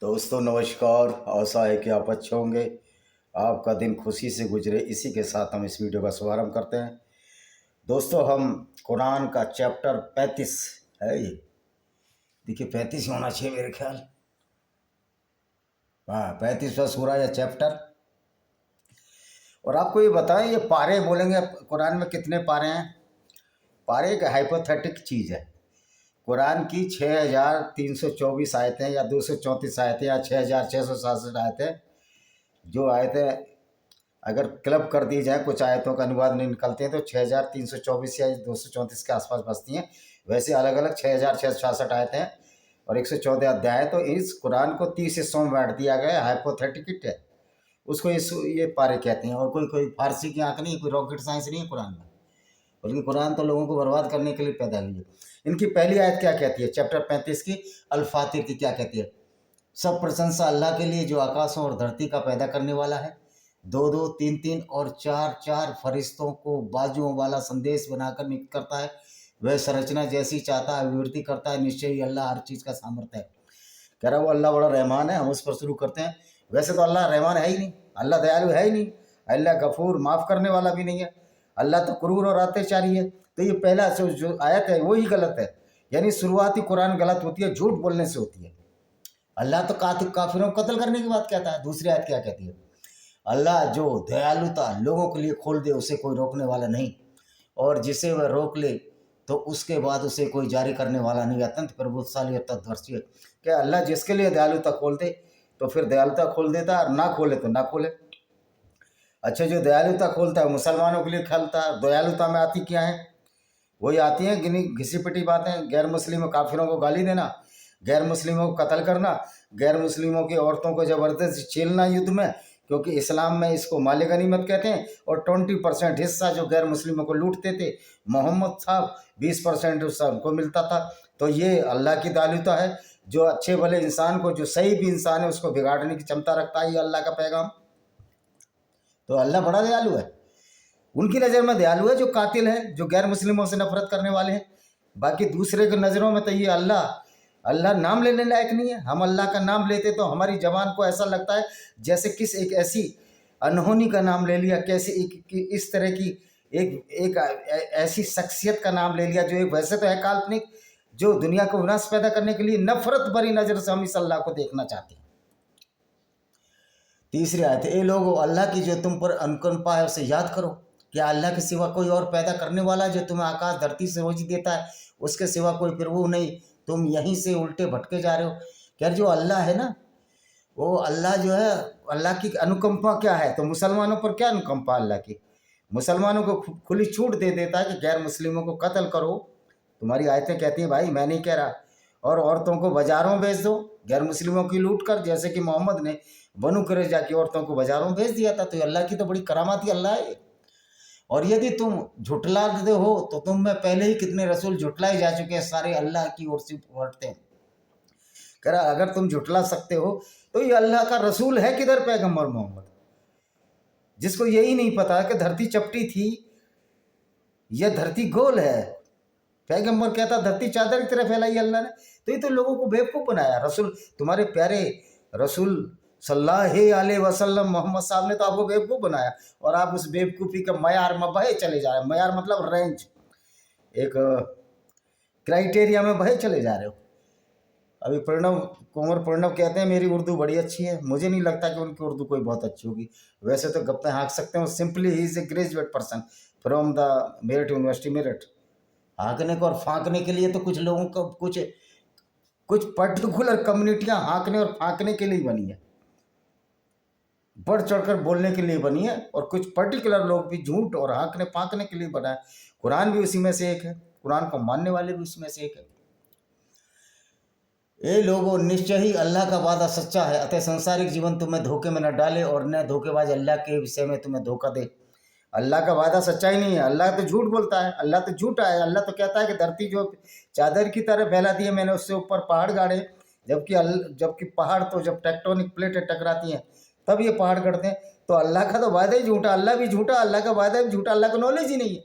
दोस्तों नमस्कार। आशा है कि आप अच्छे होंगे। आपका दिन खुशी से गुजरे, इसी के साथ हम इस वीडियो का शुभारंभ करते हैं। दोस्तों हम कुरान का चैप्टर 35 है ये, देखिए 35 होना चाहिए मेरे ख्याल। हाँ, 35वां सूरा या चैप्टर। और आपको ये बताएं, ये पारे बोलेंगे कुरान में कितने पारे हैं। पारे एक हाइपोथेटिक चीज़ है। कुरान की 6324 आयतें या 234 आयतें या 6667 आयतें, जो आयतें अगर क्लब कर दी जाए, कुछ आयतों का अनुवाद नहीं निकलते हैं तो 6324 या 234 के आसपास बसती हैं। वैसे अलग अलग 6666 आयतें हैं और 114 अध्याय है। तो इस कुरान को 30 हिस्सों में बांट दिया गया है। हाइपोथेटिक है, उसको ये पारे कहते हैं। और कोई कोई फारसी की आंख नहीं, कोई रॉकेट साइंस नहीं है कुरान में, बल्कि कुरान तो लोगों को बर्बाद करने के लिए पैदा हुई है। इनकी पहली आयत क्या कहती है, चैप्टर 35 की अल फातिर की, क्या कहती है? सब प्रशंसा अल्लाह के लिए जो आकाशों और धरती का पैदा करने वाला है, दो दो तीन तीन और चार चार फरिश्तों को बाजुओं वाला संदेश बनाकर नियुक्त करता है। वह संरचना जैसी चाहता है विवृद्धि करता है। निश्चय ही अल्लाह हर चीज़ का सामर्थ्य है। कह रहा वो अल्लाह बड़ा रहमान है। हम उस पर शुरू करते हैं। वैसे तो अल्लाह रहमान है ही नहीं, अल्लाह दयालु है ही नहीं, अल्लाह गफूर माफ़ करने वाला भी नहीं है, अल्लाह तो क्रूर और अत्याचारी है। तो ये पहला जो आयत है वो ही गलत है। यानी शुरुआती कुरान गलत होती है, झूठ बोलने से होती है। अल्लाह तो काफिरों को कत्ल करने की बात कहता है। दूसरी आयत क्या कहती है? अल्लाह जो दयालुता लोगों के लिए खोल दे उसे कोई रोकने वाला नहीं, और जिसे वह रोक ले तो उसके बाद उसे कोई जारी करने वाला नहीं। अत्यंत प्रभुशाली और तत्वर्षीय। क्या अल्लाह जिसके लिए दयालुता खोल दे तो फिर दयालुता खोल देता है, और ना खोले तो ना खोले। अच्छा, जो दयालुता खोलता है मुसलमानों के लिए खोलता है। दयालुता में आती क्या है? वही आती हैं गिनी घिसी पिटी बातें। गैर मुस्लिमों काफिरों को गाली देना, गैर मुस्लिमों को कत्ल करना, गैर मुस्लिमों की औरतों को ज़बरदस्ती छीलना युद्ध में, क्योंकि इस्लाम में इसको माले गनीमत कहते हैं। और 20% हिस्सा जो गैर मुस्लिमों को लूटते थे मोहम्मद साहब, 20% हिस्सा उनको मिलता था। तो ये अल्लाह की दयालुता है। जो अच्छे भले इंसान को, जो सही भी इंसान है, उसको बिगाड़ने की क्षमता रखता है। ये अल्लाह का पैगाम। तो अल्लाह बड़ा दयालु है। उनकी नज़र में दयालु है जो कातिल हैं, जो गैर मुस्लिमों से नफरत करने वाले हैं। बाकी दूसरे की नज़रों में तो ये अल्लाह नाम लेने लायक नहीं है। हम अल्लाह का नाम लेते तो हमारी जबान को ऐसा लगता है जैसे किस एक ऐसी अनहोनी का नाम ले लिया, कैसे इस तरह की एक ऐसी शख्सियत का नाम ले लिया जो एक वैसे तो है काल्पनिक, जो दुनिया को विनाश पैदा करने के लिए नफरत भरी नज़र से हम इस अल्लाह को देखना चाहते हैं। तीसरी आयत है, ए लोगो अल्लाह की जो तुम पर अनुकंपा है उसे याद करो। क्या अल्लाह के सिवा कोई और पैदा करने वाला जो तुम्हें आकाश धरती से रोजी देता है? उसके सिवा कोई प्रभु नहीं। तुम यहीं से उल्टे भटके जा रहे हो। क्या जो अल्लाह है ना, वो अल्लाह जो है, अल्लाह की अनुकंपा क्या है? तो मुसलमानों पर क्या अनुकंपा अल्लाह की? मुसलमानों को खुली छूट दे देता है कि गैर मुस्लिमों को कत्ल करो। तुम्हारी आयतें कहती हैं भाई, मैं नहीं कह रहा। और औरतों को बाजारों भेज दो गैर मुस्लिमों की लूट कर, जैसे कि मोहम्मद ने बनु कुरैजा की औरतों को बाजारों भेज दिया था। तो अल्लाह की तो बड़ी करामाती अल्लाह है। और यदि तुम झुटला देते हो तो तुम में पहले ही कितने रसूल झुटलाए जा चुके हैं, सारे अल्लाह की ओर से पहुंचते हैं। कह रहा अगर तुम झुटला सकते हो तो ये अल्लाह का रसूल है किधर? पैगंबर मोहम्मद, जिसको यही नहीं पता कि धरती चपटी थी या धरती गोल है। पैगंबर कहता धरती चादर की तरह फैलाई अल्लाह ने। तो ये तो लोगों को बेवकूफ़ बनाया। रसूल, तुम्हारे प्यारे रसूल सल्लल्लाहु अलैहि वसल्लम मोहम्मद साहब ने तो आपको बेवकूफ़ बनाया, और आप उस बेवकूफ़ी का मयार में बहे चले जा रहे हैं। मयार मतलब रेंज, एक क्राइटेरिया में बहे चले जा रहे हो। अभी कुंवर प्रणव कहते हैं मेरी उर्दू बड़ी अच्छी है। मुझे नहीं लगता कि उनकी उर्दू कोई बहुत अच्छी होगी। वैसे तो गप्पे हाँक सकते हैं। Simply he is a graduate person from the Meerut university Meerut. हाँकने को और फाँकने के लिए तो कुछ लोगों को कुछ पर्टिकुलर कम्युनिटियाँ हाँकने और फाँकने के लिए बनी है, बढ़ चढ़कर बोलने के लिए बनी है। और कुछ पर्टिकुलर लोग भी झूठ और हाँकने फाँकने के लिए बना है। कुरान भी उसी में से एक है, कुरान को मानने वाले भी उसमें से एक है। ये लोगों, निश्चय ही अल्लाह का वादा सच्चा है, अतः संसारिक जीवन तुम्हें धोखे में न डाले और न धोखेबाज अल्लाह के विषय में तुम्हें धोखा दे। अल्लाह का वादा सच्चा ही नहीं है। अल्लाह तो झूठ बोलता है, अल्लाह तो झूठा है। अल्लाह तो कहता है कि धरती जो चादर की तरह फैला दी है मैंने, उससे ऊपर पहाड़ गाड़े। जबकि पहाड़ तो जब टेक्टोनिक प्लेटें टकराती हैं तब ये पहाड़ गढ़ते हैं। तो अल्लाह का तो वादा ही झूठा, अल्लाह भी झूठा, अल्लाह का वादा भी झूठा। अल्लाह को नॉलेज ही नहीं है।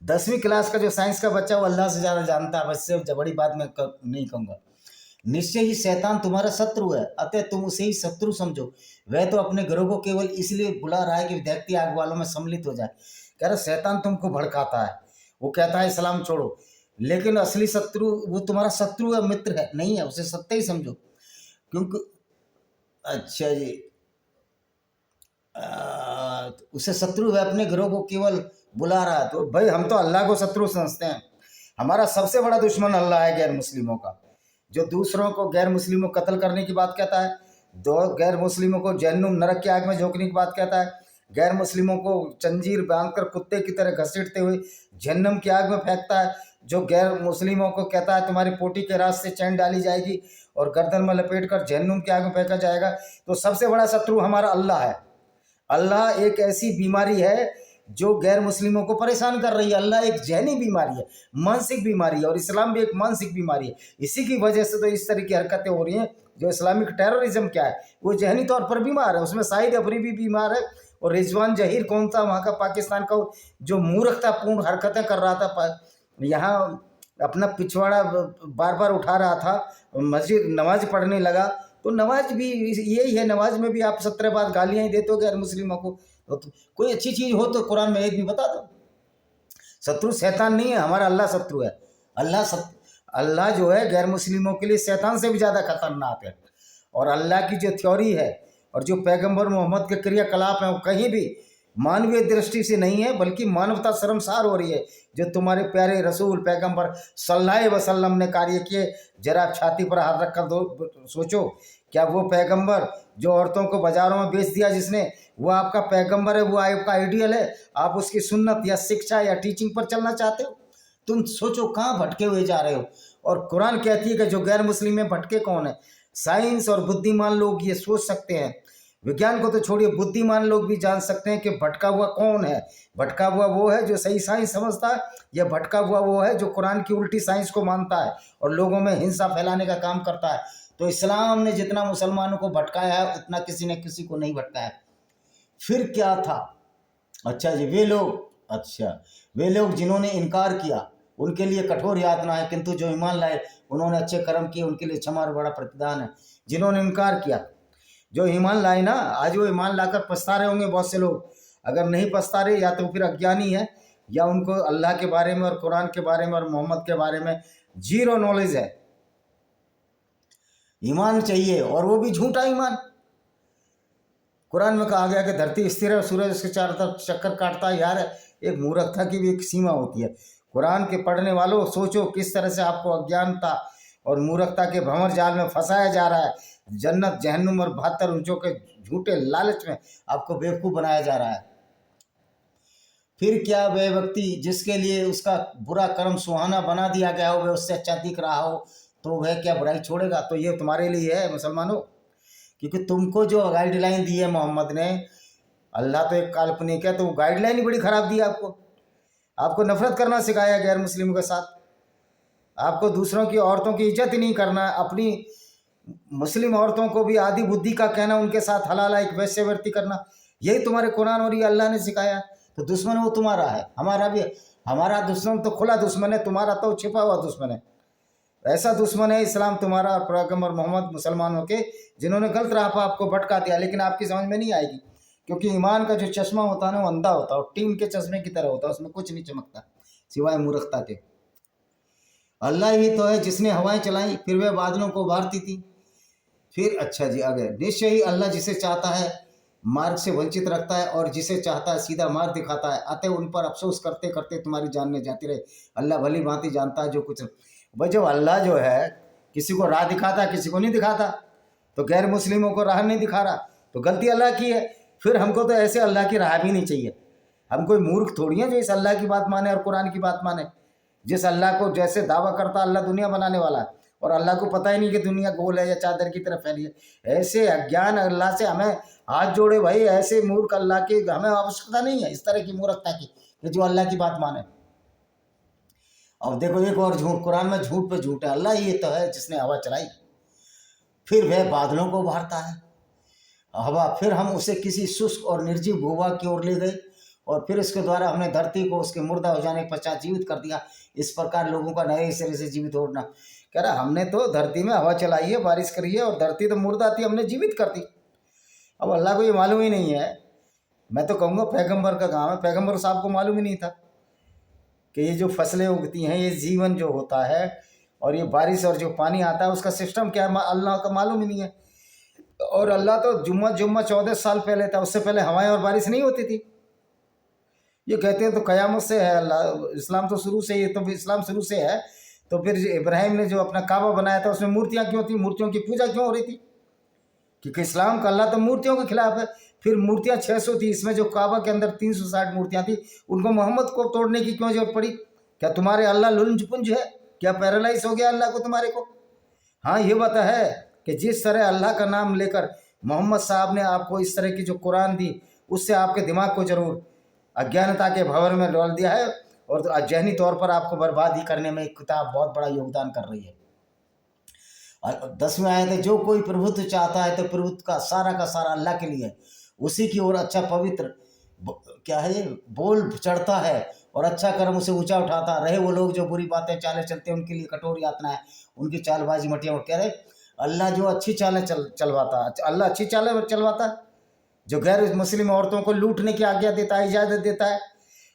10वीं क्लास का जो साइंस का बच्चा वो अल्लाह से ज़्यादा जानता है। बस से बड़ी बात मैं नहीं कहूँगा। निश्चय ही शैतान तुम्हारा शत्रु है, अतः तुम उसे ही शत्रु समझो। वह तो अपने घरों को केवल इसलिए बुला रहा है कि विद्यार्थी आग वालों में सम्मिलित हो जाए। कह रहा शैतान तुमको भड़काता है, वो कहता है इस्लाम छोड़ो, लेकिन असली शत्रु वो तुम्हारा शत्रु है, मित्र है नहीं है, उसे सत्य ही समझो। क्योंकि अच्छा जी, उसे शत्रु है, अपने घरों को केवल बुला रहा है। तो भाई हम तो अल्लाह को शत्रु समझते हैं। हमारा सबसे बड़ा दुश्मन अल्लाह है गैर मुस्लिमों का, जो दूसरों को गैर मुस्लिमों को कत्ल करने की बात कहता है, दो गैर मुस्लिमों को जहन्नुम नरक की आग में झोंकने की बात कहता है, गैर मुस्लिमों को जंजीर बांधकर कुत्ते की तरह घसीटते हुए जहन्नम की आग में फेंकता है, जो गैर मुस्लिमों को कहता है तुम्हारी पोटी के रास्ते चैन डाली जाएगी और गर्दन में लपेट कर जहन्नुम की आग में फेंका जाएगा। तो सबसे बड़ा शत्रु हमारा अल्लाह है। अल्लाह एक ऐसी बीमारी है जो गैर मुस्लिमों को परेशान कर रही है। अल्लाह एक जहनी बीमारी है, मानसिक बीमारी है, और इस्लाम भी एक मानसिक बीमारी है। इसी की वजह से तो इस तरह की हरकतें हो रही हैं। जो इस्लामिक टेररिज्म क्या है, वो जहनी तौर पर बीमार है, उसमें शाहिद अफरीदी भी बीमार है, और रिजवान जहीर कौन सा वहाँ का पाकिस्तान का जो मूर्खतापूर्ण हरकतें कर रहा था, यहाँ अपना पिछवाड़ा बार बार उठा रहा था, मस्जिद नमाज पढ़ने लगा। तो नमाज भी यही है, नमाज में भी आप 17 बार गालियाँ ही देते हो गैर मुस्लिमों को। तो कोई अच्छी चीज़ हो तो कुरान में एक भी बता दो। शत्रु शैतान नहीं है, हमारा अल्लाह शत्रु है। अल्लाह जो है गैर मुस्लिमों के लिए शैतान से भी ज़्यादा खतरनाक है। और अल्लाह की जो थ्योरी है और जो पैगंबर मोहम्मद के क्रियाकलाप हैं, वो कहीं भी मानवीय दृष्टि से नहीं है, बल्कि मानवता शर्मसार हो रही है। जो तुम्हारे प्यारे रसूल पैगंबर सल्लल्लाहु अलैहि वसल्लम ने कार्य किए, जरा आप छाती पर हाथ रखकर दो सोचो, क्या वो पैगंबर जो औरतों को बाजारों में बेच दिया जिसने, वो आपका पैगंबर है, वो आपका आइडियल है? आप उसकी सुन्नत या शिक्षा या टीचिंग पर चलना चाहते हो? तुम सोचो कहाँ भटके हुए जा रहे हो। और कुरान कहती है कि जो गैर मुस्लिम में भटके कौन है? साइंस और बुद्धिमान लोग ये सोच सकते हैं, विज्ञान को तो छोड़िए, बुद्धिमान लोग भी जान सकते हैं कि भटका हुआ कौन है। भटका हुआ वो है जो सही साइंस समझता है, या भटका हुआ वो है जो कुरान की उल्टी साइंस को मानता है और लोगों में हिंसा फैलाने का काम करता है। तो इस्लाम ने जितना मुसलमानों को भटकाया है, उतना किसी ने किसी को नहीं भटकाया। फिर क्या था? अच्छा जी, वे लोग जिन्होंने इनकार किया उनके लिए कठोर यातना है, किंतु जो ईमान लाए उन्होंने अच्छे कर्म किए उनके लिए क्षमा और बड़ा प्रतिदान है। जिन्होंने इनकार किया, जो ईमान लाए ना, आज वो ईमान लाकर पछता रहे होंगे बहुत से लोग। अगर नहीं पछता रहे, या तो फिर अज्ञानी है, या उनको अल्लाह के बारे में और कुरान के बारे में और मोहम्मद के बारे में जीरो नॉलेज है। ईमान चाहिए, और वो भी झूठा ईमान। कुरान में कहा गया कि धरती स्थिर है, सूरज उसके चारों तरफ चक्कर काटता है। यार, एक मूर्खता की भी एक सीमा होती है। कुरान के पढ़ने वालों, सोचो किस तरह से आपको अज्ञानता और मूर्खता के भंवर जाल में फंसाया जा रहा है। जन्नत, जहन्नुम और 72 ऊंचों के झूठे लालच में आपको बेवकूफ़ बनाया जा रहा है। फिर क्या, वह व्यक्ति जिसके लिए उसका बुरा कर्म सुहाना बना दिया गया हो, वह उससे अच्छा दिख रहा हो, तो वह क्या बुराई छोड़ेगा? तो ये तुम्हारे लिए है मुसलमानों, क्योंकि तुमको जो गाइडलाइन दी है मोहम्मद ने, अल्लाह तो एक काल्पनिक है, तो वो गाइडलाइन ही बड़ी ख़राब दी है आपको नफरत करना सिखाया गैर मुस्लिमों के साथ। आपको दूसरों की औरतों की इज्जत ही नहीं करना, अपनी मुस्लिम औरतों को भी आदि बुद्धि का कहना, उनके साथ हलाला एक वैश्यवृत्ति करना, यही तुम्हारे कुरान और ये अल्लाह ने सिखाया। तो दुश्मन वो तुम्हारा है, हमारा भी। हमारा दुश्मन तो खुला दुश्मन है, तुम्हारा तो छिपा हुआ दुश्मन है। ऐसा दुश्मन है इस्लाम तुम्हारा और पैगंबर मोहम्मद मुसलमानों के, जिन्होंने गलत राह पर आपको भटका दिया। लेकिन आपकी समझ में नहीं आएगी, क्योंकि ईमान का जो चश्मा होता है ना, वो अंधा होता है और टीम के चश्मे की तरह होता है, उसमें कुछ नहीं चमकता सिवाय मूर्खता के। अल्लाह ही तो है जिसने हवाएं चलाई, फिर वह बादलों को उभारती थी। फिर अच्छा जी आगे, निश्चय ही अल्लाह जिसे चाहता है मार्ग से वंचित रखता है और जिसे चाहता है सीधा मार्ग दिखाता है। अतः उन पर अफसोस करते करते तुम्हारी जानने जाती रहे। अल्लाह भली भांति जानता है जो कुछ। भाई जब अल्लाह जो है किसी को राह दिखाता, किसी को नहीं दिखाता, तो गैर मुस्लिमों को राह नहीं दिखा रहा, तो गलती अल्लाह की है। फिर हमको तो ऐसे अल्लाह की राह भी नहीं चाहिए। हम कोई मूर्ख थोड़ी हैं जो इस अल्लाह की बात माने और कुरान की बात माने। जिस अल्लाह को जैसे दावा करता, अल्लाह दुनिया बनाने वाला है और अल्लाह को पता ही नहीं कि दुनिया गोल है या चादर की तरफ फैली है। ऐसे अज्ञान अल्लाह से हमें हाथ जोड़े भाई, ऐसे मूर्ख अल्लाह की हमें आवश्यकता नहीं है, इस तरह की मूर्खता की कि जो अल्लाह की बात माने। अब देखो एक और झूठ, कुरान में झूठ पे झूठ है। अल्लाह ये तो है जिसने हवा चलाई, फिर वह बादलों को उभारता है हवा, फिर हम उसे किसी शुष्क और निर्जीव भूभाग की ओर ले गए और फिर इसके द्वारा हमने धरती को उसके मुर्दा हो जाने के पश्चात जीवित कर दिया। इस प्रकार लोगों का नए सिरे से जीवित होना। कह रहा हमने तो धरती में हवा चलाई है, बारिश करी है, और धरती तो मुर्दा थी, हमने जीवित कर दी। अब अल्लाह को ये मालूम ही नहीं है। मैं तो कहूँगा पैगंबर का काम है, पैगंबर साहब को मालूम ही नहीं था कि ये जो फसलें उगती हैं, ये जीवन जो होता है, और ये बारिश और जो पानी आता है उसका सिस्टम क्या है, अल्लाह का मालूम ही नहीं है। और अल्लाह तो जुम्मा 14 साल पहले था, उससे पहले हवाएं और बारिश नहीं होती थी। ये कहते हैं तो क़यामत से है अल्लाह, इस्लाम तो शुरू से ही, तो इस्लाम शुरू से है, तो फिर इब्राहिम ने जो अपना काबा बनाया था उसमें मूर्तियाँ क्यों थी, मूर्तियों की पूजा क्यों हो रही थी? क्योंकि इस्लाम का अल्लाह तो मूर्तियों के खिलाफ है। फिर मूर्तियाँ 600 थी, इसमें जो काबा के अंदर 360 मूर्तियाँ थी, उनको मोहम्मद को तोड़ने की क्यों जरूरत पड़ी? क्या तुम्हारे अल्लाह लुंज पुंज है? क्या पैरालाइज हो गया अल्लाह को तुम्हारे को? हाँ, ये बात है कि जिस तरह अल्लाह का नाम लेकर मोहम्मद साहब ने आपको इस तरह की जो कुरान दी, उससे आपके दिमाग को जरूर अज्ञानता के भंवर में डाल दिया है, और जहनी तौर पर आपको बर्बादी करने में एक किताब बहुत बड़ा योगदान कर रही है। और 10वें आयत है, जो कोई प्रभुत्व चाहता है तो प्रभुत्व का सारा अल्लाह के लिए, उसी की ओर अच्छा पवित्र क्या है ये बोल चढ़ता है, और अच्छा कर्म उसे ऊंचा उठाता रहे। वो लोग जो बुरी बातें चालें चलते हैं उनके लिए कठोर यातना है, उनकी चालबाजी मटिया उठ। कह रहे अल्लाह जो अच्छी चालें चलवाता, अल्लाह अच्छी चालें चलवाता है, जो गैर मुस्लिम औरतों को लूटने की आज्ञा देता है, इजाज़त देता है।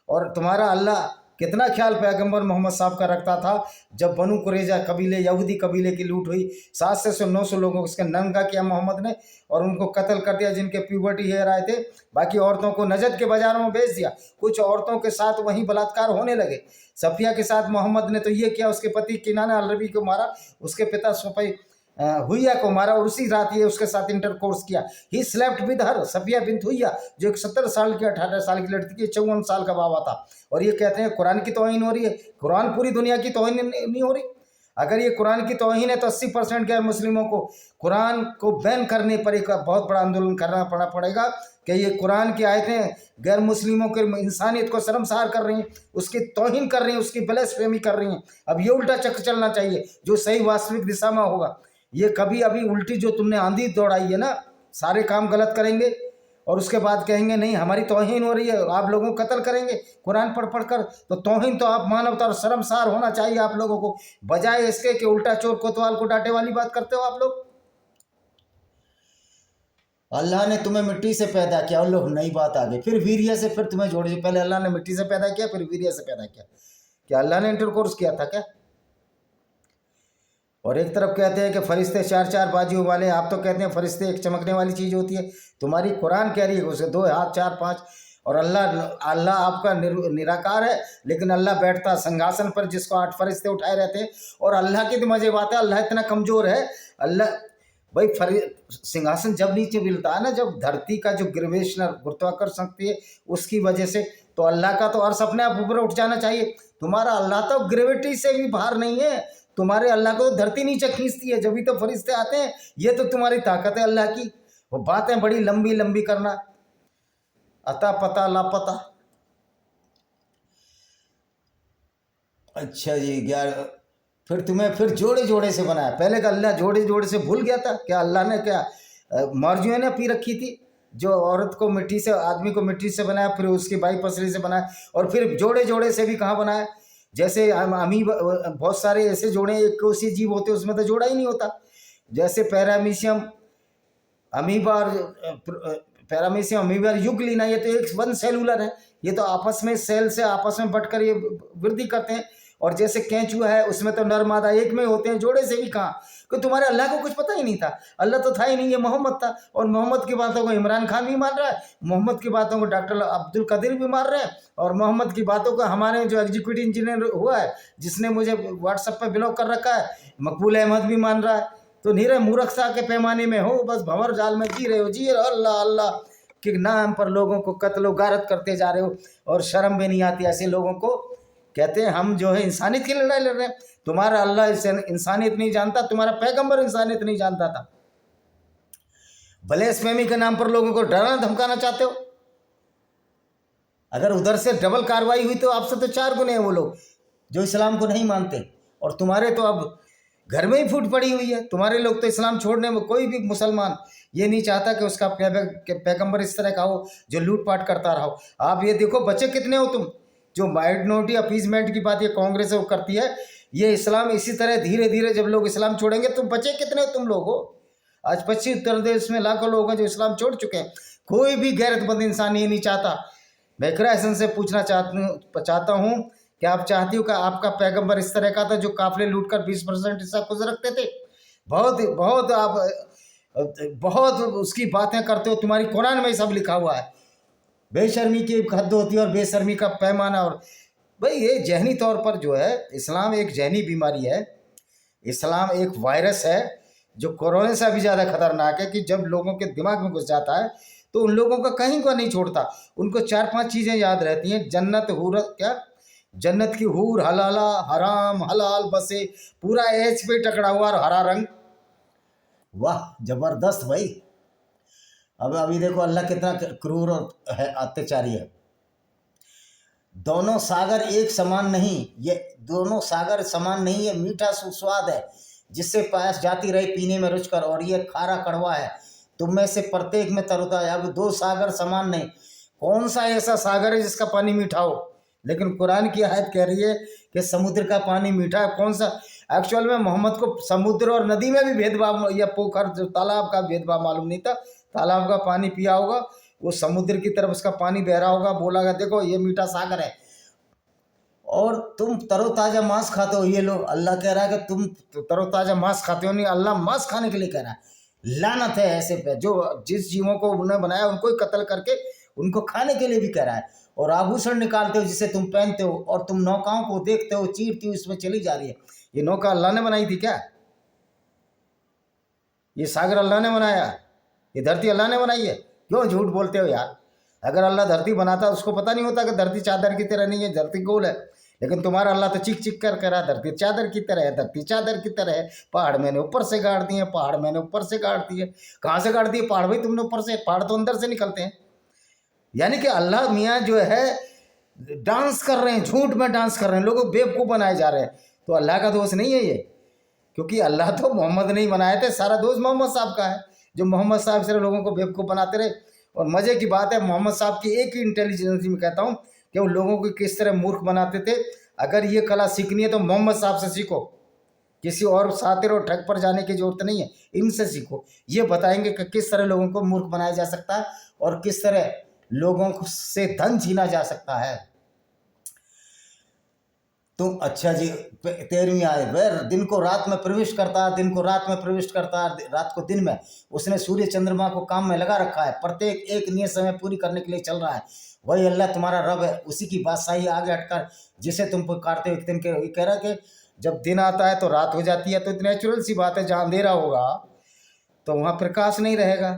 और तुम्हारा अल्लाह कितना ख्याल पैगंबर मोहम्मद साहब का रखता था। जब बनु कुरैजा कबीले, यहूदी कबीले की लूट हुई, 700 से 900 लोगों को उसके नंगा किया मोहम्मद ने, और उनको कत्ल कर दिया जिनके प्यूबर्टी हेयर आए थे। बाकी औरतों को नजद के बाजारों में बेच दिया। कुछ औरतों के साथ वहीं बलात्कार होने लगे। सफिया के साथ मोहम्मद ने तो ये किया, उसके पति किनाना अल रबी को मारा, उसके पिता सफई हुइया को मारा, और उसी रात ये उसके साथ इंटरकोर्स किया। ही स्लेप्ट विद हर, सफिया बिन्त हुइया, जो एक 70 साल की 18 साल की लड़की की 54 साल का बाबा था। और ये कहते हैं कुरान की तौहीन हो रही है। कुरान पूरी दुनिया की तौहीन नहीं हो रही। अगर ये कुरान की तौहीन है तो 80% गैर मुस्लिमों को कुरान को बैन करने पर एक बहुत बड़ा आंदोलन करना पड़ेगा कि ये कुरान की आयतें गैर मुस्लिमों के इंसानियत को शर्मसार कर रही हैं, उसकी तौहीन कर रही हैं, उसकी ब्लास्फेमी कर रही हैं। अब ये उल्टा चक्र चलना चाहिए जो सही वास्तविक दिशा में होगा। ये कभी अभी उल्टी जो तुमने आंधी दौड़ाई है ना, सारे काम गलत करेंगे और उसके बाद कहेंगे नहीं हमारी तौहीन हो रही है, आप लोगों को कत्ल करेंगे कुरान पढ़ कर। तो तौहीन तो आप मानवता और शर्मसार होना चाहिए आप लोगों को, बजाय इसके कि उल्टा चोर कोतवाल को डांटे वाली बात करते हो आप लोग। अल्लाह ने तुम्हें मिट्टी से पैदा किया, और लोग नई बात आ गई, फिर वीर्य से फिर तुम्हें जोड़ दिया। पहले अल्लाह ने मिट्टी से पैदा किया, फिर वीर्य से पैदा किया। क्या अल्लाह ने इंटरकोर्स किया था क्या? और एक तरफ कहते हैं कि फरिश्ते 4 बाजुओं वाले, आप तो कहते हैं फरिश्ते एक चमकने वाली चीज़ होती है। तुम्हारी कुरान कह रही है उसे 2 हाथ 4 5। और अल्लाह आपका निराकार है, लेकिन अल्लाह बैठता सिंहासन पर जिसको 8 फरिश्ते उठाए रहते हैं। और अल्लाह की तो मजे बात है, अल्लाह इतना कमज़ोर है। अल्लाह भाई सिंहासन जब नीचे मिलता है ना, जब धरती का जो ग्रेविटेशनल गुरुत्वाकर्षण शक्ति है उसकी वजह से, तो अल्लाह का तो अर्श अपने आप ऊपर उठ जाना चाहिए। तुम्हारा अल्लाह तो ग्रेविटी से भी बाहर नहीं है, तुम्हारे अल्लाह को तो धरती नीचे खींचती है, जब भी तो फरिश्ते आते हैं। ये तो तुम्हारी ताकत है अल्लाह की। वो बातें बड़ी लंबी लंबी करना, अता पता लापता। अच्छा जी, 11 फिर तुम्हें फिर जोड़े जोड़े से बनाया। पहले का अल्लाह जोड़े जोड़े से भूल गया था क्या? अल्लाह ने क्या मर्जियों ने पी रखी थी? जो औरत को मिट्टी से, आदमी को मिट्टी से बनाया, फिर उसकी बाई पसली से बनाया, और फिर जोड़े जोड़े से भी कहाँ बनाया? जैसे अमीब, बहुत सारे ऐसे जोड़े एक कोसी जीव होते हैं, उसमें तो जोड़ा ही नहीं होता। जैसे पैरामीशियम अमीबा और पैरामीशियम अमीबा यूग्लिना, ये तो एक 1 सेलुलर है। ये तो आपस में सेल से आपस में बटकर ये वृद्धि करते हैं। और जैसे केंचुआ है, उसमें तो नर मादा एक में होते हैं, जोड़े से भी कहाँ? कि तुम्हारे अल्लाह को कुछ पता ही नहीं था। अल्लाह तो था ही नहीं, ये मोहम्मद था। और मोहम्मद की बातों को इमरान खान भी मान रहा है, मोहम्मद की बातों को डॉक्टर अब्दुल कदीर भी मान रहे हैं, और मोहम्मद की बातों को हमारे जो एग्जीक्यूटिव इंजीनियर हुआ है, जिसने मुझे व्हाट्सएप पर ब्लॉक कर रखा है, मकबूल अहमद भी मान रहा है। तो नीरे मूर्खता के पैमाने में हो, बस भंवर जाल में जी रहे हो, जी अल्लाह अल्लाह के नाम पर लोगों को कत्लो गारत करते जा रहे हो, और शर्म भी नहीं आती ऐसे लोगों को। कहते हैं हम जो है इंसानियत की लड़ाई लड़ रहे हैं। तुम्हारा अल्लाह इंसानियत नहीं जानता, तुम्हारा पैगंबर इंसानियत नहीं जानता था। ब्लास्फेमी के नाम पर लोगों को डराना धमकाना चाहते हो। अगर उधर से डबल कार्रवाई हुई तो आपसे तो 4 गुने हैं वो लोग जो इस्लाम को नहीं मानते, और तुम्हारे तो अब घर में ही फूट पड़ी हुई है। तुम्हारे लोग तो इस्लाम छोड़ने में, कोई भी मुसलमान ये नहीं चाहता कि उसका पैगंबर इस तरह का हो जो लूटपाट करता रहा हो। आप ये देखो बच्चे कितने हो तुम, जो माइनॉरिटी अपीजमेंट की बात ये कांग्रेस वो करती है, ये इस्लाम इसी तरह धीरे धीरे जब लोग इस्लाम छोड़ेंगे तो बचे कितने तुम लोग हो। आज पश्चिम उत्तर प्रदेश में लाखों लोग हैं जो इस्लाम छोड़ चुके हैं। कोई भी गैरतमंद इंसान ये नहीं चाहता। मैं इकरा से पूछना चाहता हूँ कि आप चाहती हो कि आपका पैगंबर इस तरह का था जो काफिले लूटकर 20% हिस्सा खुद रखते थे? बहुत बहुत आप बहुत उसकी बातें करते हो। तुम्हारी कुरान में सब लिखा हुआ है। बेशर्मी की एक हद होती है और बेशर्मी का पैमाना। और भाई ये जहनी तौर पर जो है इस्लाम एक जहनी बीमारी है। इस्लाम एक वायरस है जो कोरोना से भी ज़्यादा खतरनाक है कि जब लोगों के दिमाग में घुस जाता है तो उन लोगों का कहीं को नहीं छोड़ता। उनको 4-5 चीज़ें याद रहती हैं। जन्नत हूर, क्या जन्नत की हूर, हलाला हराम हलाल, बसे पूरा एच पे टकरा हुआ और हरा रंग। वाह जबरदस्त भाई। अब अभी देखो अल्लाह कितना क्रूर और है, अत्याचारी है। दोनों सागर एक समान नहीं, ये दोनों सागर समान नहीं। ये मीठा सुस्वाद है जिससे प्यास जाती रहे पीने में रुचकर, और ये खारा कड़वा है। तुम में से प्रत्येक में तरोताजा। अब दो सागर समान नहीं। कौन सा ऐसा सागर है जिसका पानी मीठा हो? लेकिन कुरान की आयत कह रही है कि समुद्र का पानी मीठा है। कौन सा? एक्चुअल में मोहम्मद को समुद्र और नदी में भी भेदभाव या पोखर जो तालाब का भेदभाव मालूम नहीं था। तालाब का पानी पिया होगा, वो समुद्र की तरफ उसका पानी बह रहा होगा, बोला देखो ये मीठा सागर है। और तुम तरोताज़ा मांस खाते हो। ये लोग, अल्लाह कह रहा है कि तुम तरोताज़ा मांस खाते हो। नहीं, अल्लाह मांस खाने के लिए कह रहा है। लानत है ऐसे पे जो जिस जीवों को उन्होंने बनाया उनको ही कत्ल करके उनको खाने के लिए भी कह रहा है। और आभूषण निकालते हो जिसे तुम पहनते हो, और तुम नौकाओं को देखते हो चीरती हो इसमें चली जा रही है। ये नौका अल्लाह ने बनाई थी क्या? ये सागर अल्लाह ने बनाया? ये धरती अल्लाह ने बनाई है? क्यों झूठ बोलते हो यार? अगर अल्लाह धरती बनाता उसको पता नहीं होता कि धरती चादर की तरह नहीं है, धरती गोल है। लेकिन तुम्हारा अल्लाह तो चिक चिक कर करा, धरती चादर की तरह है, धरती चादर की तरह है। पहाड़ मैंने ऊपर से गाड़ दिए, पहाड़ मैंने ऊपर से गाड़ दिए। कहाँ से गाड़ दिए पहाड़? भाई तुमने ऊपर से, पहाड़ तो अंदर से निकलते हैं। यानी कि अल्लाह मियाँ जो है डांस कर रहे हैं, झूठ में डांस कर रहे हैं, लोगों बेवकूफ़ बनाए जा रहे हैं। तो अल्लाह का दोष नहीं है ये, क्योंकि अल्लाह तो मोहम्मद नहीं बनाए थे। सारा दोष मोहम्मद साहब का है जो मोहम्मद साहब से लोगों को बेवकूफ़ बनाते रहे। और मज़े की बात है, मोहम्मद साहब की एक ही इंटेलिजेंस में कहता हूँ कि वो लोगों को किस तरह मूर्ख बनाते थे। अगर ये कला सीखनी है तो मोहम्मद साहब से सीखो। किसी और सातिर और ठग पर जाने की जरूरत नहीं है, इनसे सीखो। ये बताएंगे कि किस तरह लोगों को मूर्ख बनाया जा सकता है और किस तरह लोगों से धन छीना जा सकता है। तुम अच्छा जी 13वीं आयत, वह दिन को रात में प्रविष्ट करता है, दिन को रात में प्रविष्ट करता है, रात को दिन में। उसने सूर्य चंद्रमा को काम में लगा रखा है, प्रत्येक एक नियत समय पूरी करने के लिए चल रहा है। वही अल्लाह तुम्हारा रब है, उसी की बादशाही आगे हटकर जिसे तुम पुकारते हो। एक दिन के कह रहा कि जब दिन आता है तो रात हो जाती है, तो इतनी नेचुरल सी बात है। जहाँ अंधेरा होगा तो वहाँ प्रकाश नहीं रहेगा,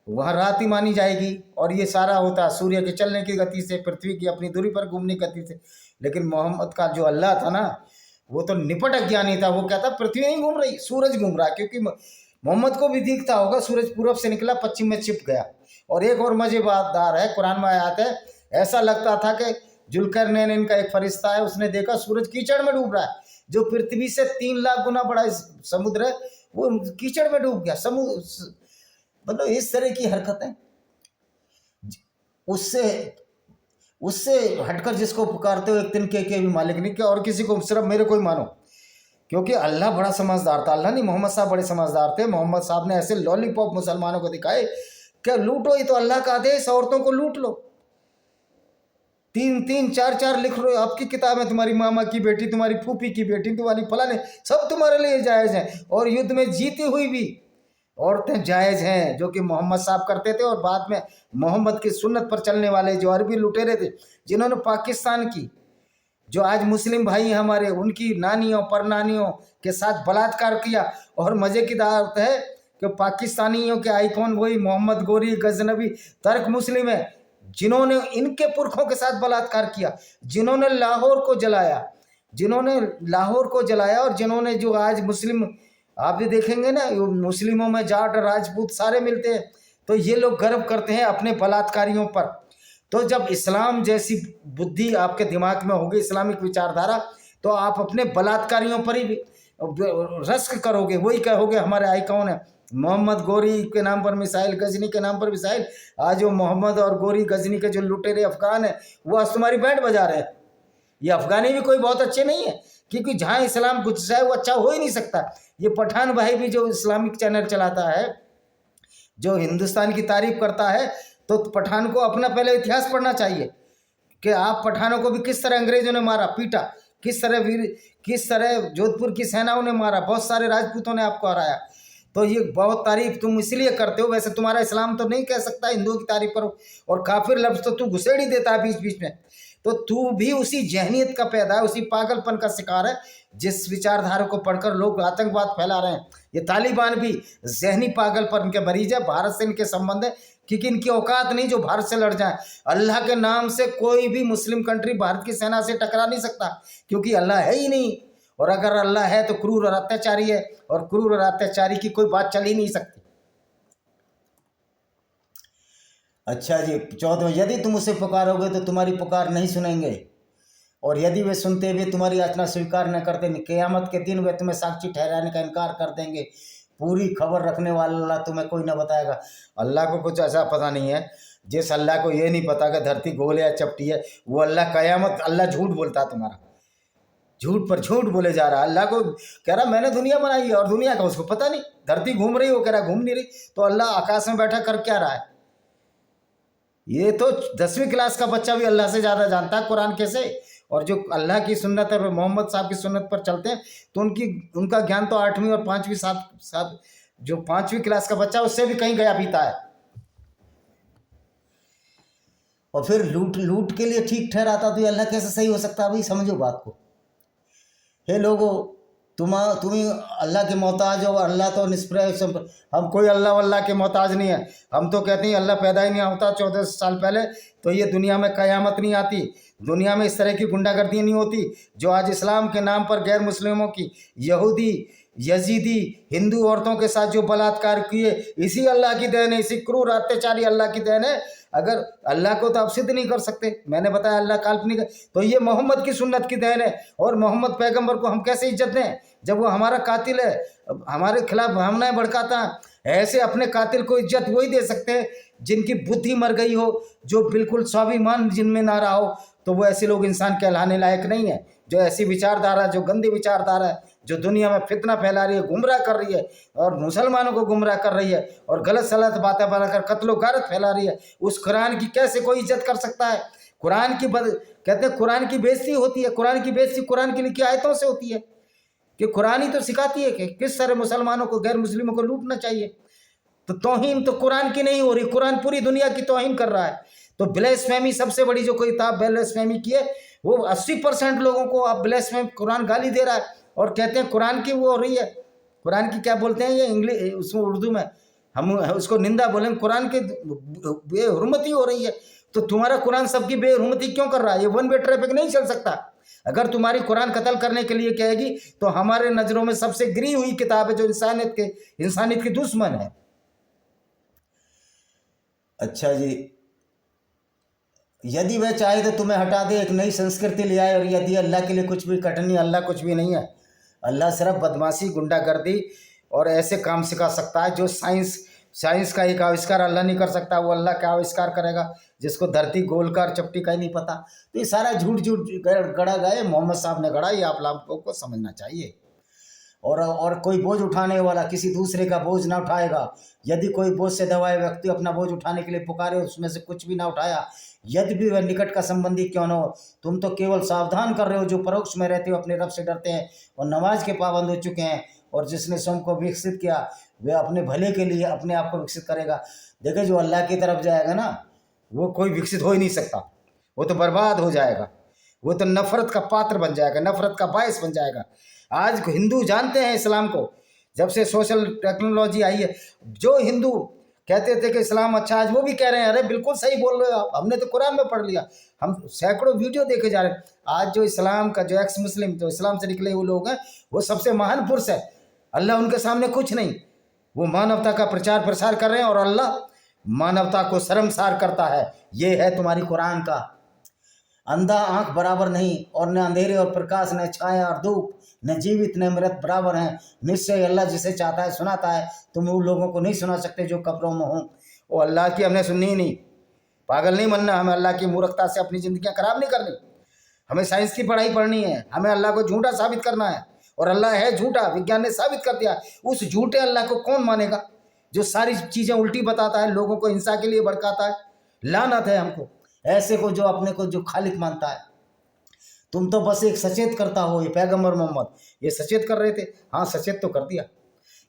वहाँ रात ही मानी जाएगी। और ये सारा होता है सूर्य के चलने की गति से, पृथ्वी की अपनी दूरी पर घूमने की गति से। लेकिन मोहम्मद का जो अल्लाह था ना, वो तो निपट अज्ञानी था। वो कहता पृथ्वी नहीं घूम रही, सूरज घूम रहा है। क्योंकि मोहम्मद को भी दिखता होगा सूरज पूरब से निकला, पश्चिम में छिप गया। और एक और मजेदार है, कुरान में आयत है, ऐसा लगता था कि जुल्करनैन इनका एक फरिश्ता है, उसने देखा सूरज कीचड़ में डूब रहा है। जो पृथ्वी से 3 लाख गुना बड़ा समुद्र है वो कीचड़ में डूब गया। समुद्र मतलब इस तरह की हरकतें। उससे हटकर जिसको पुकारते हो एक दिन के भी मालिक नहीं, क्या और किसी को, सिर्फ मेरे को ही मानो। क्योंकि अल्लाह बड़ा समझदार था। अल्लाह नहीं, मोहम्मद साहब बड़े समझदार थे। मोहम्मद साहब ने ऐसे लॉलीपॉप मुसलमानों को दिखाए क्या लूटो, ये तो अल्लाह का आदेश, औरतों को लूट लो। 3-3, 4-4 लिख लो आपकी किताब में, तुम्हारी मामा की बेटी, तुम्हारी फूफी की बेटी, तुम्हारी फलाने, सब तुम्हारे लिए जायज़ हैं। और युद्ध में जीती हुई भी औरतें जायज़ हैं, जो कि मोहम्मद साहब करते थे। और बाद में मोहम्मद की सुन्नत पर चलने वाले जो अरबी लुटेरे थे, जिन्होंने पाकिस्तान की, जो आज मुस्लिम भाई हैं हमारे, उनकी नानियों परनानियों के साथ बलात्कार किया। और मज़े की बात है कि पाकिस्तानियों के आइकॉन वही मोहम्मद गोरी गजनबी तर्क मुस्लिम है, जिन्होंने इनके पुरखों के साथ बलात्कार किया, जिन्होंने लाहौर को जलाया, और जिन्होंने जो आज मुस्लिम, आप भी देखेंगे ना, मुस्लिमों में जाट राजपूत सारे मिलते हैं। तो ये लोग गर्व करते हैं अपने बलात्कारियों पर। तो जब इस्लाम जैसी बुद्धि आपके दिमाग में होगी, इस्लामिक विचारधारा, तो आप अपने बलात्कारियों पर ही रश्क करोगे। वही कहोगे हमारे आइकॉन है, मोहम्मद गोरी के नाम पर मिसाइल, गजनी के नाम पर मिसाइल। आज वो मोहम्मद और गोरी गजनी के जो लुटेरे अफगान है, वो आज तुम्हारी बैंड बजा रहे हैं। ये अफगानी भी कोई बहुत अच्छे नहीं है, क्योंकि जहाँ इस्लाम घुस जाए वो अच्छा हो ही नहीं सकता। ये पठान भाई भी जो इस्लामिक चैनल चलाता है, जो हिंदुस्तान की तारीफ करता है, तो पठान को अपना पहले इतिहास पढ़ना चाहिए कि आप पठानों को भी किस तरह अंग्रेजों ने मारा पीटा, किस तरह जोधपुर की सेनाओं ने मारा, बहुत सारे राजपूतों ने आपको हराया। तो ये बहुत तारीफ तुम इसलिए करते हो, वैसे तुम्हारा इस्लाम तो नहीं कह सकता हिंदुओं की तारीफ करो, और काफिर लफ्ज तो तू घुसेड़ ही देता है बीच बीच में। तो तू भी उसी जहनीत का पैदा है, उसी पागलपन का शिकार है जिस विचारधारा को पढ़कर लोग आतंकवाद फैला रहे हैं। ये तालिबान भी जहनी पागलपन के मरीज है। भारत से इनके संबंध है क्योंकि इनकी औकात नहीं जो भारत से लड़ जाए। अल्लाह के नाम से कोई भी मुस्लिम कंट्री भारत की सेना से टकरा नहीं सकता, क्योंकि अल्लाह है ही नहीं। और अगर अल्लाह है तो क्रूर और अत्याचारी है, और क्रूर और अत्याचारी की कोई बात चल ही नहीं सकती। अच्छा जी, 14, यदि तुम उसे पुकारोगे तो तुम्हारी पुकार नहीं सुनेंगे, और यदि वे सुनते हुए तुम्हारी याचना स्वीकार न करते, क़यामत के दिन वे तुम्हें साक्षी ठहराने का इनकार कर देंगे। पूरी खबर रखने वाला अल्लाह तुम्हें कोई ना बताएगा। अल्लाह को कुछ ऐसा पता नहीं है। जिस अल्लाह को ये नहीं पता कि धरती गोल है या चपटी है, वो अल्लाह क़यामत, अल्लाह झूठ बोलता है, तुम्हारा झूठ पर झूठ बोले जा रहा है। अल्लाह को कह रहा मैंने दुनिया बनाई है, और दुनिया का उसको पता नहीं। धरती घूम रही, वो कह रहा घूम नहीं रही, तो अल्लाह आकाश में बैठा कर क्या रहा है? ये तो 10वीं क्लास का बच्चा भी अल्लाह से ज़्यादा जानता है कुरान कैसे। और जो अल्लाह की सुन्नत और मोहम्मद साहब की सुन्नत पर चलते हैं, तो उनका ज्ञान तो 8वीं और 5वीं सात जो 5वीं क्लास का बच्चा उससे भी कहीं गया पीता है। और फिर लूट के लिए ठीक ठहराता, तो ये अल्लाह कैसे सही हो सकता है? भाई समझो बात को। हे लोगों, तुम अल्लाह के मोहताज हो। अल्लाह तो निष्प्रय, हम कोई अल्लाह वल्लाह के मोहताज नहीं है। हम तो कहते हैं अल्लाह पैदा ही नहीं होता 14 साल पहले, तो ये दुनिया में क़यामत नहीं आती, दुनिया में इस तरह की गुंडागर्दी नहीं होती जो आज इस्लाम के नाम पर गैर मुस्लिमों की, यहूदी, यजीदी, हिंदू औरतों के साथ जो बलात्कार किए, इसी अल्लाह की देन है, इसी क्रूर अत्याचारी अल्लाह की देन है। अगर अल्लाह को तो आप सिद्ध नहीं कर सकते, मैंने बताया अल्लाह काल्पनिक है, तो ये मोहम्मद की सुन्नत की देन है। और मोहम्मद पैगंबर को हम कैसे इज्जत दें जब वो हमारा कातिल है, हमारे खिलाफ भावनाएं भड़काता है। ऐसे अपने कातिल को इज्जत वही दे सकते हैं जिनकी बुद्धि मर गई हो, जो बिल्कुल स्वाभिमान जिनमें ना रहा हो, तो वो ऐसे लोग इंसान कहलाने लायक नहीं है। जो ऐसी विचारधारा, जो गंदी विचारधारा है, जो दुनिया में फितना फैला रही है, गुमराह कर रही है, और मुसलमानों को गुमराह कर रही है, और गलत सलत बातें बनाकर कत्लो गारत फैला रही है, उस कुरान की कैसे कोई इज्जत कर सकता है? कुरान की कहते हैं कुरान की बेइज्जती होती है। कुरान की बेइज्जती कुरान की लिखी आयतों से होती है, कि कुरान ही तो सिखाती है कि किस तरह मुसलमानों को, गैर मुस्लिमों को लूटना चाहिए। तो तौहीन तो कुरान की नहीं हो रही, कुरान पूरी दुनिया की तौहीन कर रहा है। तो ब्लेस्फेमी सबसे बड़ी जो कोई किताब ब्लेस्फेमी की है, वो 80% लोगों को अब ब्लेस्फेमी कुरान गाली दे रहा है, और कहते हैं कुरान की वो हो रही है, कुरान की क्या बोलते हैं ये इंग्लिश, उसमें उर्दू में हम उसको निंदा बोलेंगे, कुरान की बेहुरमती हो रही है। तो तुम्हारा कुरान सबकी बेहुरमती क्यों कर रहा है? ये वन वे ट्रैफिक नहीं चल सकता। अगर तुम्हारी कुरान कत्ल करने के लिए कहेगी, तो हमारे नज़रों में सबसे गिरी हुई किताब है, जो इंसानियत की दुश्मन है। अच्छा जी, यदि वह चाहे तो तुम्हें हटा दे, एक नई संस्कृति ले आए, और यदि अल्लाह के लिए कुछ भी कठिन, अल्लाह कुछ भी नहीं है। अल्लाह सिर्फ बदमाशी, गुंडागर्दी और ऐसे काम सिखा सकता है जो साइंस का एक आविष्कार अल्लाह नहीं कर सकता। वो अल्लाह क्या आविष्कार करेगा जिसको धरती गोल का और चपटी का ही नहीं पता? तो ये सारा झूठ गढ़ा गया, मोहम्मद साहब ने गढ़ा, ये आप लोगों को समझना चाहिए। और कोई बोझ उठाने वाला किसी दूसरे का बोझ ना उठाएगा। यदि कोई बोझ से दबाए व्यक्ति अपना बोझ उठाने के लिए पुकारे, उसमें से कुछ भी ना उठाया, यदि भी वह निकट का संबंधी क्यों न हो, तुम तो केवल सावधान कर रहे हो। जो परोक्ष में रहते हो अपने रब से डरते हैं और नमाज के पाबंद हो चुके हैं, और जिसने स्वयं को विकसित किया वह अपने भले के लिए अपने आप को विकसित करेगा। देखिए, जो अल्लाह की तरफ जाएगा ना, वो कोई विकसित हो ही नहीं सकता, वो तो बर्बाद हो जाएगा, वो तो नफरत का पात्र बन जाएगा, नफरत का बायस बन जाएगा। आज हिंदू जानते हैं इस्लाम को, जब से सोशल टेक्नोलॉजी आई है। जो हिंदू कहते थे कि इस्लाम अच्छा, आज वो भी कह रहे हैं अरे बिल्कुल सही बोल रहे हो आप, हमने तो कुरान में पढ़ लिया। हम सैकड़ों वीडियो देखे जा रहे हैं। आज जो इस्लाम का, जो एक्स मुस्लिम, जो इस्लाम से निकले हुए लोग हैं, वो सबसे महान पुरुष है। अल्लाह उनके सामने कुछ नहीं, वो मानवता का प्रचार प्रसार कर रहे हैं, और अल्लाह मानवता को शर्मसार करता है। ये है तुम्हारी कुरान का। अंधा आंख बराबर नहीं, और न अंधेरे और प्रकाश, न छाया और धूप, न जीवित न मृत बराबर हैं। निश्चय अल्लाह जिसे चाहता है सुनाता है, तुम उन लोगों को नहीं सुना सकते जो कब्रों में हों। वो अल्लाह की हमने सुननी ही नहीं, पागल नहीं बनना, हमें अल्लाह की मूर्खता से अपनी ज़िंदगियाँ खराब नहीं करनी। हमें साइंस की पढ़ाई पढ़नी है, हमें अल्लाह को झूठा साबित करना है, और अल्लाह है झूठा, विज्ञान ने साबित कर दिया। उस झूठे अल्लाह को कौन मानेगा जो सारी चीज़ें उल्टी बताता है, लोगों को हिंसा के लिए भड़काता है। लानत है हमको ऐसे को जो अपने को जो खालिक मानता है। तुम तो बस एक सचेत करता हो। ये पैगंबर मोहम्मद ये सचेत कर रहे थे, हाँ सचेत तो कर दिया,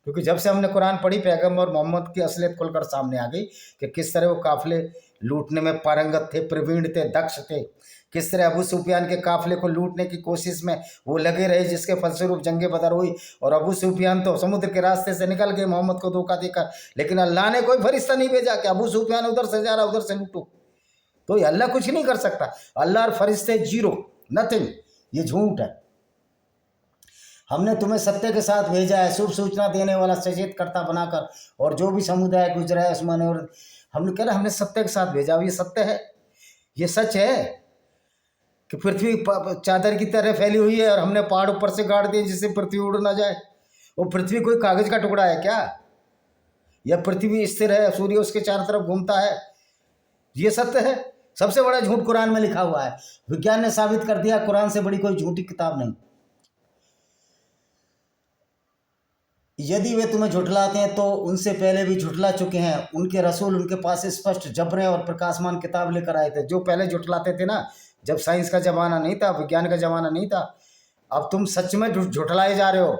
क्योंकि जब से हमने कुरान पढ़ी पैगंबर मोहम्मद की असलियत खुलकर सामने आ गई कि किस तरह वो काफिले लूटने में पारंगत थे, प्रवीण थे, दक्ष थे। किस तरह अबू सुफियान के काफिले को लूटने की कोशिश में वो लगे रहे, जिसके फलस्वरूप जंगे बदर हुई। और अबू सुफियान तो समुद्र के रास्ते से निकल गए मोहम्मद को धोखा देकर, लेकिन अल्लाह ने कोई फरिश्ता नहीं भेजा कि अबू सुफियान उधर से जा रहा उधर से लूटो। तो ये अल्लाह कुछ नहीं कर सकता। अल्लाह और फरिश्ते जीरो, नथिंग, ये झूठ है। हमने तुम्हें सत्य के साथ भेजा है, शुभ सूचना देने वाला, सचेत करता बनाकर। और जो भी समुदाय गुजरा है उसमें, और हमने कह रहा हमने सत्य के साथ भेजा। ये सत्य है, ये सच है कि पृथ्वी चादर की तरह फैली हुई है और हमने पहाड़ ऊपर से गाड़ दिए जिससे पृथ्वी उड़ ना जाए। वो पृथ्वी कोई कागज का टुकड़ा है क्या? यह पृथ्वी स्थिर है, सूर्य उसके चारों तरफ घूमता है। ये सत्य है। सबसे बड़ा झूठ कुरान में लिखा हुआ है। विज्ञान ने साबित कर दिया कुरान से बड़ी कोई झूठी किताब नहीं। यदि वे तुम्हें झुठलाते हैं तो उनसे पहले भी झुठला चुके हैं। उनके रसूल उनके पास स्पष्ट जबरें और प्रकाशमान किताब लेकर आए थे। जो पहले झुठलाते थे ना, जब साइंस का ज़माना नहीं था, विज्ञान का ज़माना नहीं था, अब तुम सच में झुठलाए जा रहे हो।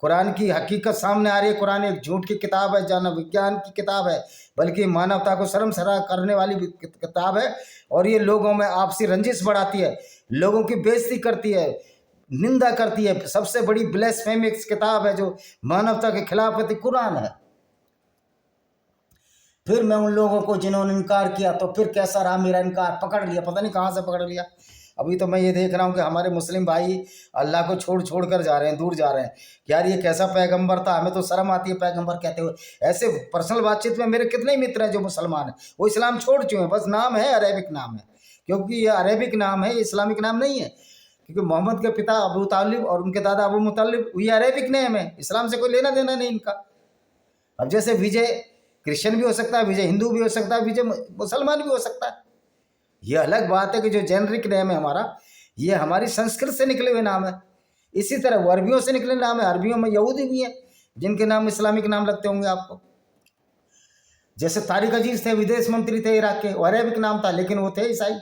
कुरान की हकीकत सामने आ रही है। कुरान एक झूठ की किताब है, जाना विज्ञान की किताब है, बल्कि मानवता को शर्मसार करने वाली किताब है। और ये लोगों में आपसी रंजिश बढ़ाती है, लोगों की बेइज्जती करती है, निंदा करती है। सबसे बड़ी ब्लेस्फेमिक्स किताब है जो मानवता के खिलाफ है, कुरान है। फिर मैं उन लोगों को जिन्होंने इनकार किया, तो फिर कैसा रहा मेरा इनकार। पकड़ लिया, पता नहीं कहाँ से पकड़ लिया। अभी तो मैं ये देख रहा हूँ कि हमारे मुस्लिम भाई अल्लाह को छोड़ छोड़ कर जा रहे हैं, दूर जा रहे हैं। यार ये कैसा पैगंबर था, हमें तो शर्म आती है पैगंबर कहते हुए। ऐसे पर्सनल बातचीत में मेरे कितने ही मित्र हैं जो मुसलमान हैं, वो इस्लाम छोड़ चुके हैं, बस नाम है अरेबिक नाम है, क्योंकि ये अरेबिक नाम है, इस्लामिक नाम नहीं है। क्योंकि मोहम्मद के पिता अबू तालिब और उनके दादा अबू मुतालिब, ये अरेबिक नेम है, इस्लाम से कोई लेना देना नहीं इनका। अब जैसे विजय क्रिश्चियन भी हो सकता है, विजय हिंदू भी हो सकता है, विजय मुसलमान भी हो सकता है। ये अलग बात है कि जो जेनरिक नेम है हमारा, ये हमारी संस्कृत से निकले हुए नाम है। इसी तरह वो अरबियों से निकले नाम है। अरबियों में यहूदी भी हैं जिनके नाम इस्लामिक नाम लगते होंगे आपको। जैसे तारिक अजीज थे, विदेश मंत्री थे इराक के, वो अरेबिक नाम था, लेकिन वो थे ईसाई।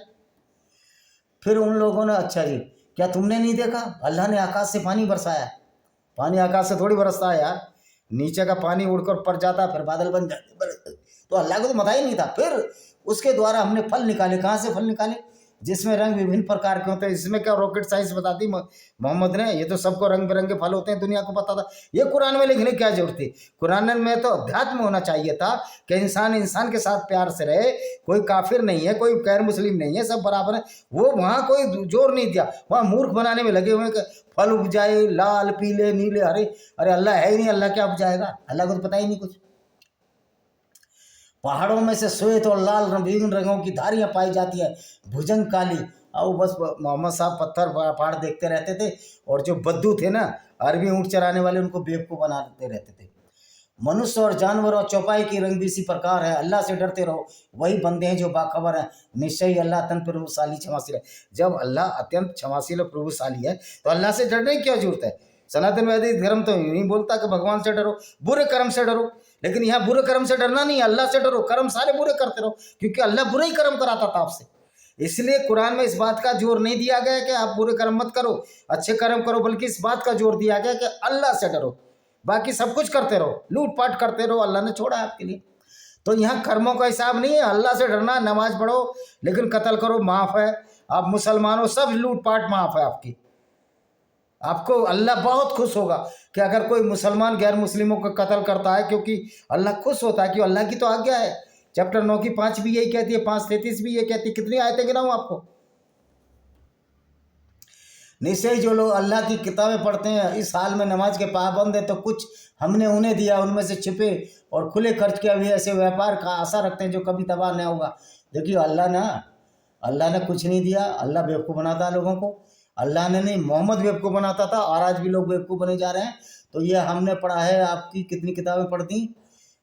फिर उन लोगों ने, अच्छा जी क्या तुमने नहीं देखा अल्लाह ने आकाश से पानी बरसाया? पानी आकाश से थोड़ी बरसता है यार, नीचे का पानी उड़कर पर जाता, फिर बादल बन जाते। तो अल्लाह को तो पता ही नहीं था। फिर उसके द्वारा हमने फल निकाले। कहाँ से फल निकाले? जिसमें रंग विभिन्न प्रकार के होते हैं। इसमें क्या रॉकेट साइंस बताती मोहम्मद ने? ये तो सबको रंग बिरंगे फल होते हैं, दुनिया को पता था। ये कुरान में लिखने की क्या जरूरत थी? कुरान में तो अध्यात्म होना चाहिए था कि इंसान इंसान के साथ प्यार से रहे। कोई काफिर नहीं है, कोई गैर मुस्लिम नहीं है, सब बराबर है। वो वहाँ कोई जोर नहीं दिया, वहाँ मूर्ख बनाने में लगे हुए फल उपजाए, लाल पीले नीले हरे। अरे अल्लाह है ही नहीं, अल्लाह क्या उपजाएगा? अल्लाह को तो पता ही नहीं कुछ। पहाड़ों में से श्वेत और लाल विभिन्न रंगों की धारियां पाई जाती है, भुजंग काली। और बस मोहम्मद साहब पत्थर पहाड़ देखते रहते थे, और जो बद्दू थे ना, अरबी ऊँट चराने वाले, उनको बेवकूफ़ बनाते रहते थे। मनुष्य और जानवर और चौपाई की रंग भी इसी प्रकार है। अल्लाह से डरते रहो, वही बंदे हैं जो बाखबर हैं। निश्चय ही अल्लाह अत्यंत प्रभुशाली क्षमाशील है। जब अल्लाह अत्यंत क्षमाशील और प्रभुशाली है तो अल्लाह से डरने की क्या जरूरत है? सनातन वैदिक धर्म तो यूँ ही बोलता कि भगवान से डरो, बुरे कर्म से डरो। लेकिन यहाँ बुरे कर्म से डरना नहीं, अल्लाह से डरो। कर्म सारे बुरे करते रहो, क्योंकि अल्लाह बुरे ही कर्म कराता था आपसे। इसलिए कुरान में इस बात का जोर नहीं दिया गया कि आप बुरे कर्म मत करो, अच्छे कर्म करो, बल्कि इस बात का जोर दिया गया कि अल्लाह से डरो। बाकी सब कुछ करते रहो, लूटपाट करते रहो, अल्लाह ने छोड़ा है आपके लिए। तो यहाँ कर्मों का हिसाब नहीं है, अल्लाह से डरना। नमाज पढ़ो लेकिन कत्ल करो, माफ़ है। आप मुसलमान हो, सब लूटपाट माफ़ है आपकी। आपको अल्लाह बहुत खुश होगा कि अगर कोई मुसलमान गैर मुस्लिमों का कत्ल करता है, क्योंकि अल्लाह खुश होता है कि अल्लाह की तो आज्ञा है। चैप्टर 9 की 5 भी यही कहती है, 5:33 भी ये कहती है। कितनी आयतें गिनाऊं आपको? निश्चय जो लोग अल्लाह की किताबें पढ़ते हैं, इस हाल में नमाज के पाबंद है, तो कुछ हमने उन्हें दिया, उनमें से छिपे और खुले खर्च किए हुए ऐसे व्यापार का आशा रखते हैं जो कभी तबाह नहीं होगा। देखिए अल्लाह ने कुछ नहीं दिया। अल्लाह बेवकूफ़ बनाता है लोगों को। अल्लाह ने नहीं, मोहम्मद बेवकूफ़ बनाता था, और आज भी लोग बेवकूफ़ बने जा रहे हैं। तो ये हमने पढ़ा है। आपकी कितनी किताबें पढ़ दी?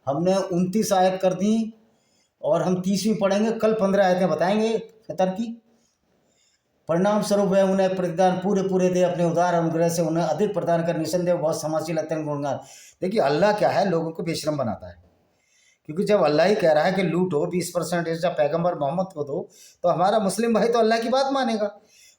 हमने 29 आयत कर दी, और हम 30वीं पढ़ेंगे। कल 15 आयतें बताएंगे फितर की। परिणाम स्वरूप वह उन्हें प्रतिदान पूरे पूरे दे, अपने उदार अनुग्रह से उन्हें अधिक प्रदान कर, निसंदेह बहुत समाशील अत्यंत गुणगान। देखिए अल्लाह क्या है, लोगों को बेशरम बनाता है, क्योंकि जब अल्लाह ही कह रहा है कि लूटो 20% जब पैगंबर मोहम्मद को दो, तो हमारा मुस्लिम भाई तो अल्लाह की बात मानेगा,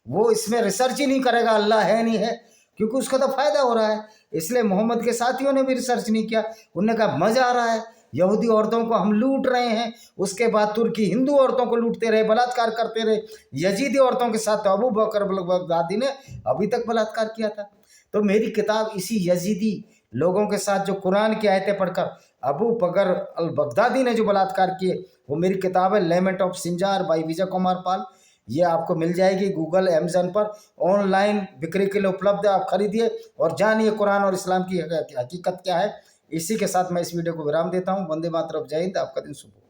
वो इसमें रिसर्च ही नहीं करेगा अल्लाह है नहीं है, क्योंकि उसका तो फायदा हो रहा है। इसलिए मोहम्मद के साथियों ने भी रिसर्च नहीं किया, उन्होंने कहा मजा आ रहा है, यहूदी औरतों को हम लूट रहे हैं। उसके बाद तुर्की हिंदू औरतों को लूटते रहे, बलात्कार करते रहे। यजीदी औरतों के साथ तो अबू बकर बगदादी ने अभी तक बलात्कार किया था। तो मेरी किताब इसी यजीदी लोगों के साथ जो कुरान की आयतें पढ़कर अबू बकर अल बगदादी ने जो बलात्कार किए, वो मेरी किताब है लेमेंट of Sinjar by Vijay Kumar Pal. ये आपको मिल जाएगी गूगल अमेज़न पर, ऑनलाइन बिक्री के लिए उपलब्ध है। आप खरीदिए और जानिए कुरान और इस्लाम की हकीकत क्या है। इसी के साथ मैं इस वीडियो को विराम देता हूँ। वंदे मातरम, जय हिंद, आपका दिन शुभ हो।